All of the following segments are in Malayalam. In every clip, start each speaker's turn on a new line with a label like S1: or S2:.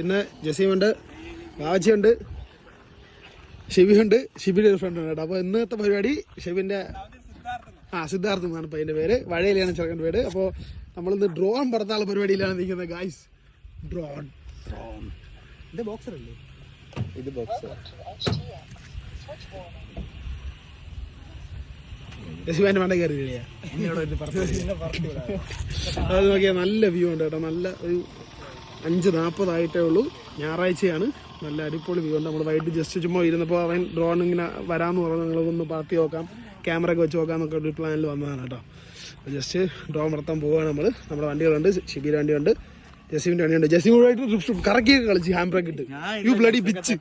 S1: ഇന്ന് ജസീമുണ്ട്, ബാവച്ചിയുണ്ട്, ഷിബിയുണ്ട്, ഷിബിയുടെ ഒരു ഫ്രണ്ട് ഉണ്ട് കേട്ടോ. അപ്പോൾ ഇന്നത്തെ പരിപാടി ഷിബിൻ്റെ സിദ്ധാർത്ഥ് എന്നാണ് ഇപ്പോൾ അതിൻ്റെ പേര്, വഴയിലാണ് ചെറുക്കൻ്റെ പേര്. അപ്പോൾ നമ്മളിന്ന് ഡ്രോൺ പറത്താനുള്ള പരിപാടിയിലാണ് നിൽക്കുന്നത് ഗായ്സ്. ഡ്രോൺ ഇത് ബോക്സർ അല്ലേ? ഇത് ബോക്സർ. യശുവാൻ്റെ മണ്ട കയറി അത് നോക്കിയാൽ നല്ല വ്യൂ ഉണ്ട് കേട്ടോ. നല്ല ഒരു 5:40 ആയിട്ടേ ഉള്ളൂ. ഞായറാഴ്ചയാണ്. നല്ല അടിപൊളി വ്യൂ ഉണ്ട്. നമ്മൾ വൈകിട്ട് ജസ്റ്റ് ചുമ്മാ ഇരുന്നപ്പോൾ അവൻ ഡ്രോൺ ഇങ്ങനെ വരാമെന്ന് പറഞ്ഞു. നിങ്ങളൊന്ന് പറത്തി നോക്കാം, ക്യാമറ ഒക്കെ വെച്ച് നോക്കാം എന്നൊക്കെ ഒരു പ്ലാനിൽ വന്നതാണ് കേട്ടോ. ജസ്റ്റ് ഡ്രോൺ നടത്താൻ പോവുകയാണ് നമ്മൾ. നമ്മുടെ വണ്ടികളുണ്ട്, ഷിബിയുടെ വണ്ടിയുണ്ട്, ജസീമിൻ്റെ വണ്ടിയുണ്ട്. ജസീമുമായിട്ട് കറക്കിയൊക്കെ കളിച്ച് ഹാൻഡ് ബ്രേക്ക് ഇട്ട് യു ബ്ലഡി ബിച്ച്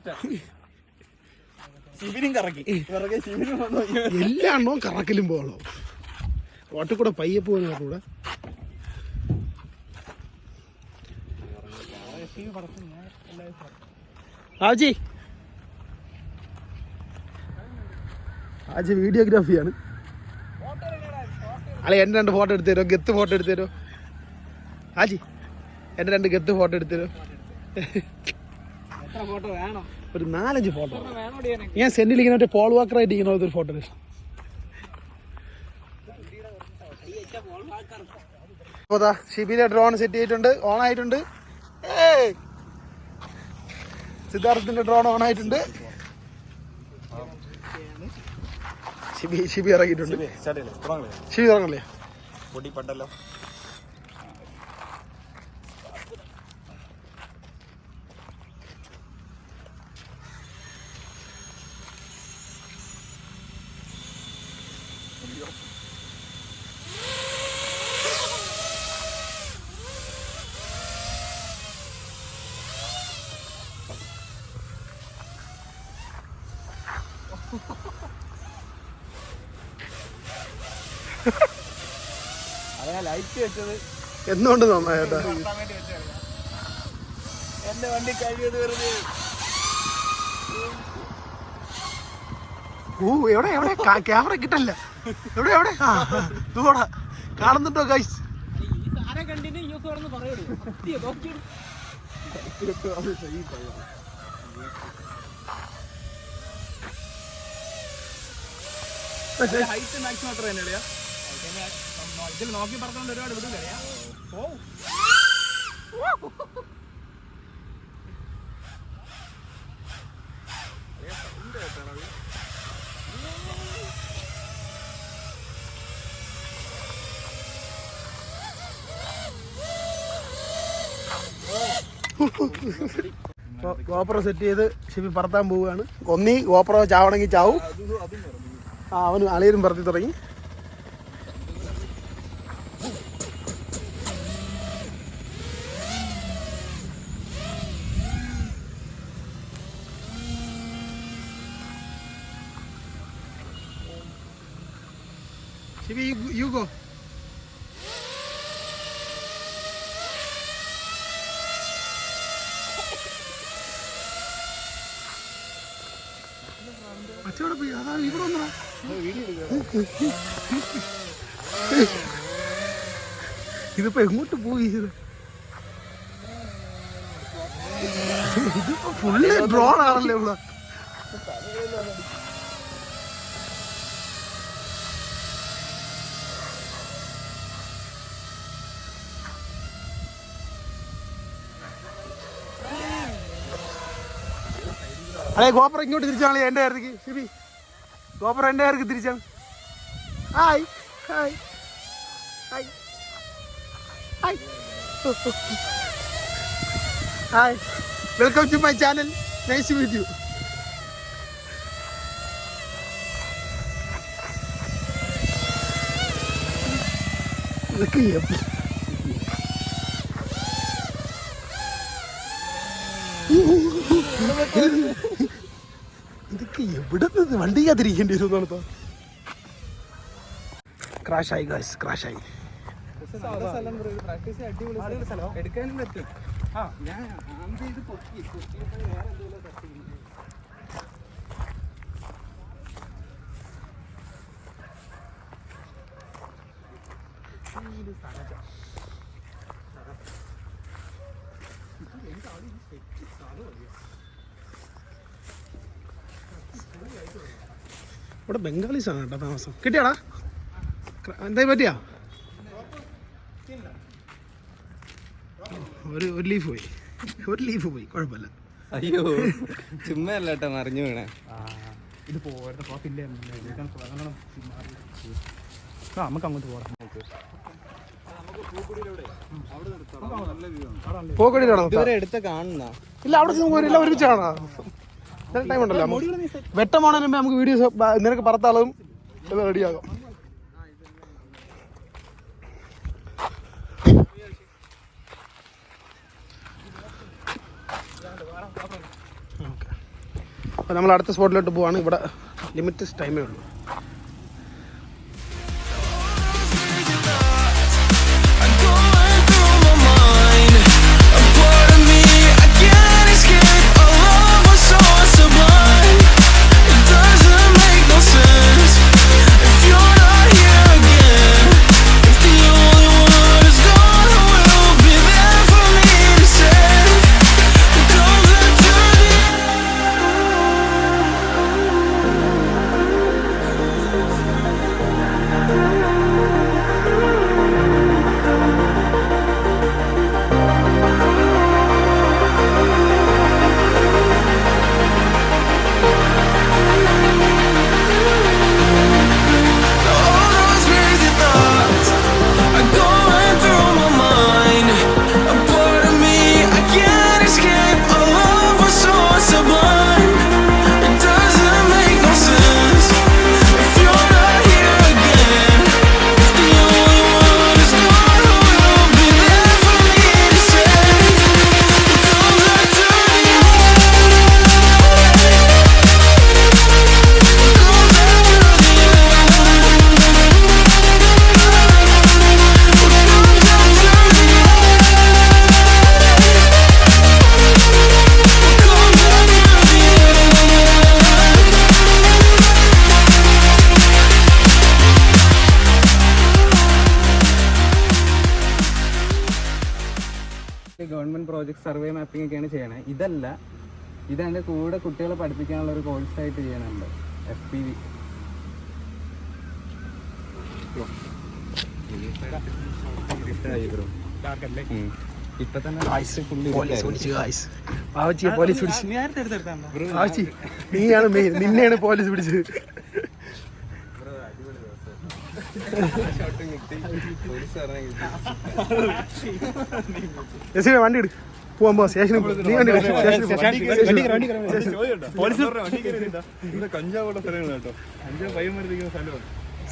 S1: എല്ലാണോ കറക്കലും പോകണോ. റോട്ടിൽ കൂടെ പയ്യെ പോകുന്ന കൂടെ ആജി വീഡിയോഗ്രാഫിയാണ്. അല്ലെ എൻ്റെ 2 ഫോട്ടോ എടുത്തു തരുമോ? ഗത്ത് ഫോട്ടോ എടുത്തു തരുമോ ആജി? എൻ്റെ 2 ഗത്ത് ഫോട്ടോ എടുത്തു തരുമോ? ഒരു 4-5 ഫോട്ടോ ഞാൻ സെന്റിൽ ഇങ്ങനെ മറ്റേ പോൾ വാക്കറായിട്ട് ഇങ്ങനെ ഒരു ഫോട്ടോ തരും. ഷിബിയുടെ ഡ്രോൺ സെറ്റ് ചെയ്തിട്ടുണ്ട്, ഓൺ ആയിട്ടുണ്ട്. സിദ്ധാർത്ഥിന്റെ ഡ്രോൺ ഓൺ ആയിട്ടുണ്ട്. ഷിബി ഇറങ്ങിയിട്ടുണ്ട്. ഷിബി ഇറങ്ങല്ലേ? പൊടിപ്പട്ടല്ലോ. ലൈറ്റ് വെച്ചത് എന്തുകൊണ്ട് നന്നായിട്ടാ? എന്റെ വണ്ടി കഴിയത് വെറുതെ. എവിടെ ക്യാമറ കിട്ടല്ല. എവിടെ കാണുന്നുണ്ടോ ഗൈസ്? ഹൈറ്റ് മാക്സിമം അത്ര തന്നെയാ. ഇതിൽ നോക്കി പറഞ്ഞോണ്ട് ഒരുപാട് വിടും കഴിയാ. ഗോപ്രോ സെറ്റ് ചെയ്ത് ഷിബി പറത്താൻ പോവുകയാണ്. ഒന്നീ ഗോപ്രോ ചാവണമെങ്കിൽ ചാവും. അവന് അളിയനും പറത്തി തുടങ്ങി. Shibi, you go. അച്ചോടെ പോയി. അതാ ഇവിടെ ഒന്നാ ഇതിപ്പോ എങ്ങോട്ട് പോയി? ഇതിപ്പോ ഫുള്ള് ഡ്രോൺ ആണല്ലേ ഇവിടെ. അതെ, ഗോപ്രോ ഇങ്ങോട്ട് തിരിച്ചാണ് എൻ്റെ കാര്യത്തേക്ക്. ഷിബി, ഗോപ്രോ എൻ്റെ കാര്യക്ക് തിരിച്ചാണ്. Hi hi hi hi hi, welcome to my channel. Nice to meet you. ഇതൊക്കെ ഇതൊക്കെ എവിടെ നിന്ന് വണ്ടിക്കാതിരിക്കേണ്ടി വരും എന്നാണ്. ക്രാഷായി ഗൈസ്, ക്രാഷായി. എടുക്കാനും പറ്റും. ഞാൻ ഇത് പൊക്കി വേറെ എന്തെങ്കിലും ഇവിടെ ബംഗാളീസാണ് കേട്ടോ താമസം. കിട്ടിയാടാ? എന്തായി പറ്റിയാ? ഒരു ലീഫ് പോയി, ഒരു ലീഫ് പോയി, കുഴപ്പമില്ല.
S2: അയ്യോ ചുമ്മാ അല്ല കേട്ടോ മറിഞ്ഞു വീണേ.
S3: ഇത് നമുക്ക് അങ്ങോട്ട് പോകാം.
S1: പോക്കടിയിലാണോ
S2: ഇതുവരെ എടുത്ത കാണുന്ന?
S1: ഇല്ല, അവിടെ എല്ലാം ഒരുമിച്ചാണോ? ടൈം ഉണ്ടല്ലോ, വെട്ടമാണോ നമുക്ക് വീഡിയോസ് നിനക്ക് പറത്താളും എല്ലാം റെഡിയാകാം. അപ്പോൾ നമ്മൾ അടുത്ത സ്പോട്ടിലോട്ട് പോവാണ്. ഇവിടെ ലിമിറ്റഡ് ടൈമേ ഉള്ളൂ.
S2: ഗവൺമെന്റ് പ്രോജക്ട് സർവേ മാപ്പിംഗ് ഒക്കെയാണ് ചെയ്യണേ. ഇതല്ല, ഇതെൻ്റെ കൂടെ കുട്ടികളെ പഠിപ്പിക്കാനുള്ള ഒരു കോഴ്സായിട്ട് ചെയ്യണുണ്ട്. FPV ഇപ്പൊ തന്നെ
S1: നീയാണ് മെയിൻ, നിന്നെയാണ് പോലീസ് പിടിച്ചത്. വണ്ടി എടു, പോവാൻ പോവാ സ്റ്റേഷനിൽ. നീ വണ്ടി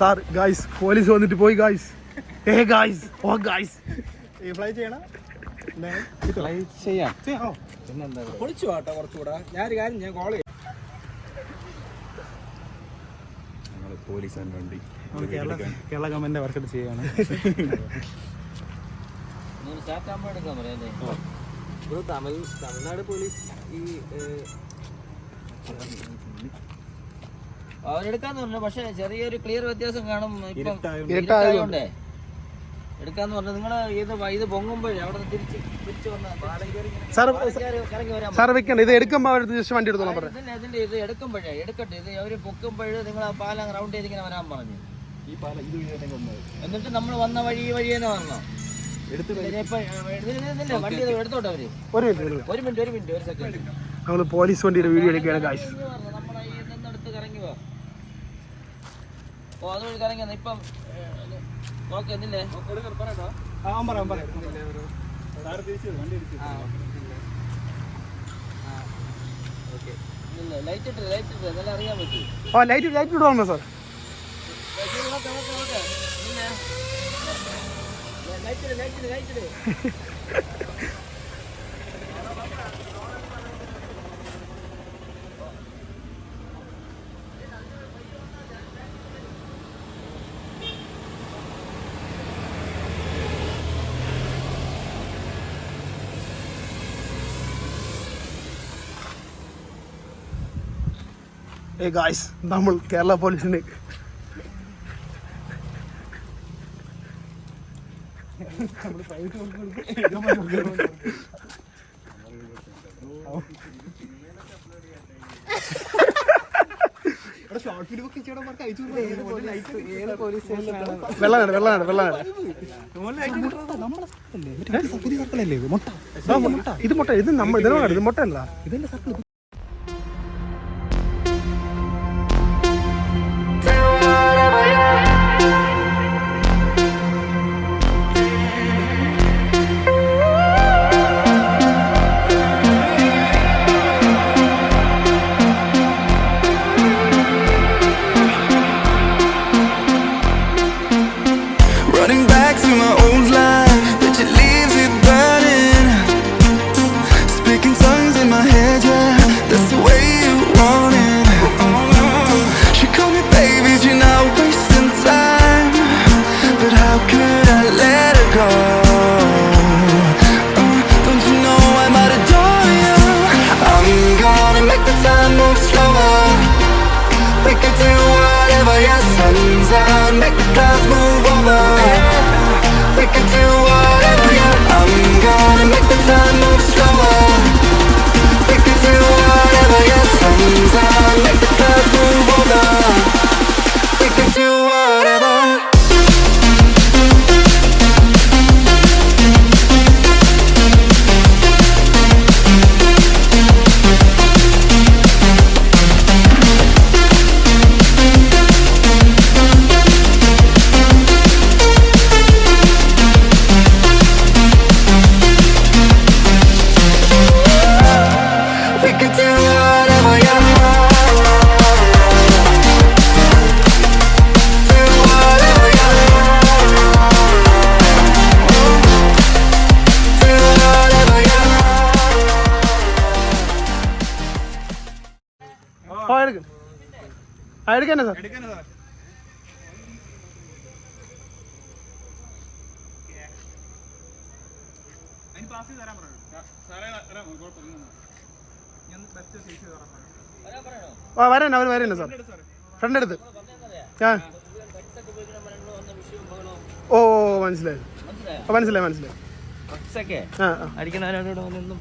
S1: സാർ ഗായ്സ്, പോലീസ് വന്നിട്ട് പോയി ഗായ്സ്. ഗായ്സ്, ഓ ഗായ്സ്,
S3: ഫ്ലൈ ചെയ്യണം.
S2: ഫ്ലൈ ചെയ്യാം.
S3: പൊളിച്ചു കേട്ടോ കുറച്ചുകൂടെ. ഞാനൊരു കാര്യം ഞാൻ കോൾ ചെയ്യാം.
S2: പോലീസ് വണ്ടി
S3: കേരള ഗവൺമെന്റ് വർക്കൗട്ട് ചെയ്യാണ്.
S2: തമിഴ്നാട് പോലീസ് ഈ
S4: അവരെടുക്കാന്ന് പറഞ്ഞു. പക്ഷെ ചെറിയൊരു ക്ലിയർ വ്യത്യാസം കാണും. ഇപ്പം
S1: ഇരുട്ടായതുകൊണ്ടേ
S4: എടുക്കാന്ന് പറഞ്ഞു. നിങ്ങൾ ഇത് പൊങ്ങുമ്പോഴേ അവിടെ തിരിച്ച്
S1: സാർ വെക്കണ്ട, ഇത് എടുക്കുമ്പോ അവർ ജസ്റ്റ് വണ്ടി എടുത്തോളാം പറഞ്ഞു.
S4: ഇതിന്റെ ഇത് എടുക്കുമ്പോഴേ എടുക്കട്ടെ, ഇത് അവര് പൊക്കുമ്പോഴേ നിങ്ങൾ ആ പാലം റൗണ്ട് ചെയ്ത് ഇങ്ങനെ വരാൻ പറഞ്ഞു. എന്നിട്ട് നമ്മൾ വന്ന വഴി ഈ വഴി തന്നെ വരണം. വണ്ടി എടുത്തോട്ടെ അവര്. ഒരു സെക്കൻഡ്,
S1: നമ്മള് പോലീസ് വണ്ടിയുടെ വീഡിയോ എടുക്കുകയാണ് ഗായ്സ്.
S4: നമ്മളെ ഈ നിന്നെടുത്ത് കറങ്ങി പോവാ. ഓ അതുവഴി കറങ്ങി ഇപ്പം നോക്കില്ലേ. ലൈറ്റ് ഇട്ട് അതെല്ലാം അറിയാൻ പറ്റും.
S1: ഓ ലൈറ്റ് ഇടുവാണോ സാർ?
S4: ലൈറ്റ്
S1: ഗായ്സ്, നമ്മൾ കേരള പോലീസിന്റെ
S2: പോലീസ് സ്റ്റേഷനാണ്?
S1: വെള്ളനാട് ഇത് മുട്ട, ഇത് നമ്മൾ ഇതിനോട് ഇത് മുട്ടല്ല.
S3: ഇതിന്റെ circle
S5: Running back to my old life, but it leaves it burning. Speaking tongues in my head, yeah, that's the way you want it. She called me baby, you're not wasting time, but how could I let her go? Don't you know I might adore you? I'm gonna make the time move slower. We could do whatever, yeah, sun's out, make the clouds move over. We could do whatever, yeah. I'm gonna make the time move slower. We could do whatever, yeah, sun's out, make the clouds move over. We could do whatever. We could do whatever, yeah. Do whatever, yeah. Do whatever, yeah.
S1: എടുക്കന്നെ സാർ. വരാൻ അവർ വരന്നെ സാർ. ഫ്രണ്ട് എടുത്ത് ഓ മനസ്സിലായി.
S4: അടിക്കണവരോട് ഒന്നും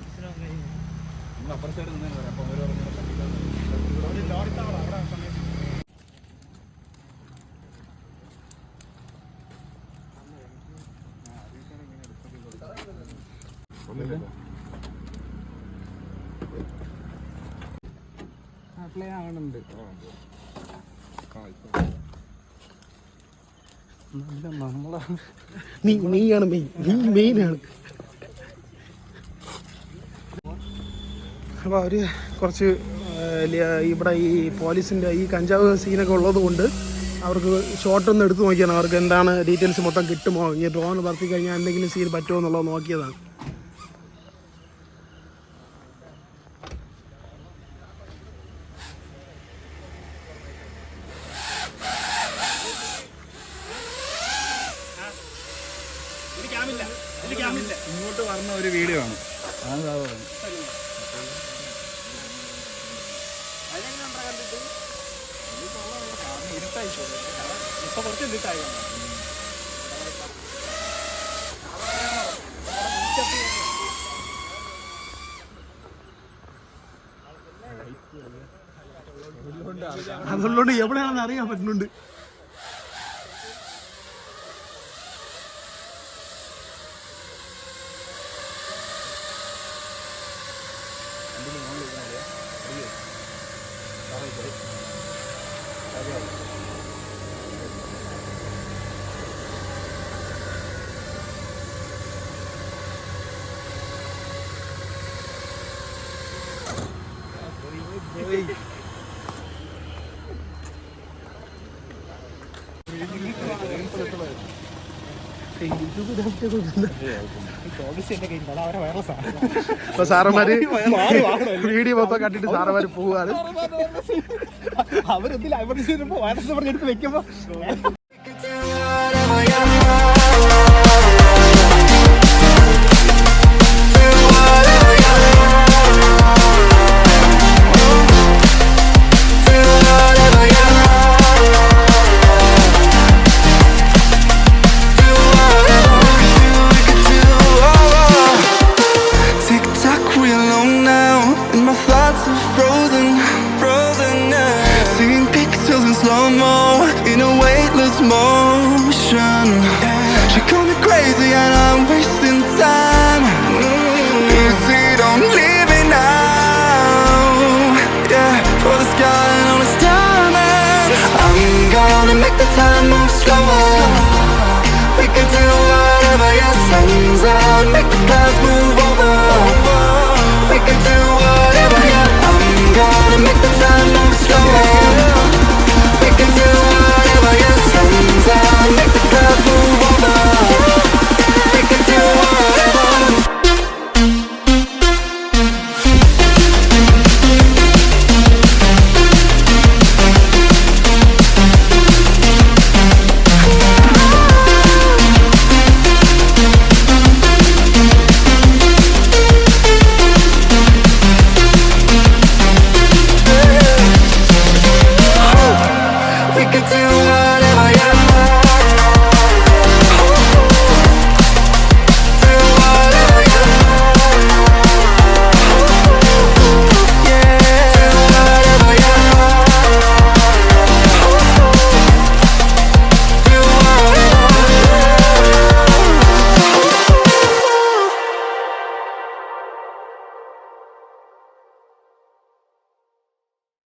S2: അപ്ലൈ ആവണുണ്ട്. നമ്മളാണ്
S1: നീയാണ് മെയിനാണ്. അപ്പോൾ അവർ കുറച്ച് ഇവിടെ ഈ പോലീസിൻ്റെ ഈ കഞ്ചാവ് സീനൊക്കെ ഉള്ളത് കൊണ്ട് അവർക്ക് ഷോട്ടൊന്ന് എടുത്ത് നോക്കിയാണ് അവർക്ക് എന്താണ് ഡീറ്റെയിൽസ് മൊത്തം കിട്ടുമോ, ഇനി ഡ്രോൺ പറത്തി കഴിഞ്ഞാൽ എന്തെങ്കിലും സീൻ പറ്റുമോ എന്നുള്ളത് നോക്കിയതാണ്.
S2: ഇങ്ങോട്ട് പറഞ്ഞ ഒരു വീഡിയോ ആണ്.
S1: അതുകൊണ്ട് എവിടെയാണെന്ന് അറിയാൻ പറ്റുന്നുണ്ട്. അപ്പൊ സാറന്മാര് വീഡിയോ മൊത്തം കണ്ടിട്ട് സാറന്മാര് പോവാണ്.
S3: അവരെന്തില്ല അവരുടെ വൈറസ് പറഞ്ഞെടുത്ത് വെക്കുമ്പോ
S5: Tick tock, we alone now. and I'm wasting time. Easy, don't leave me now. Yeah, for the sky and all its diamonds. I'm gonna make the time move slower. We can do whatever, yeah, sun's out, make the clouds move over. We can do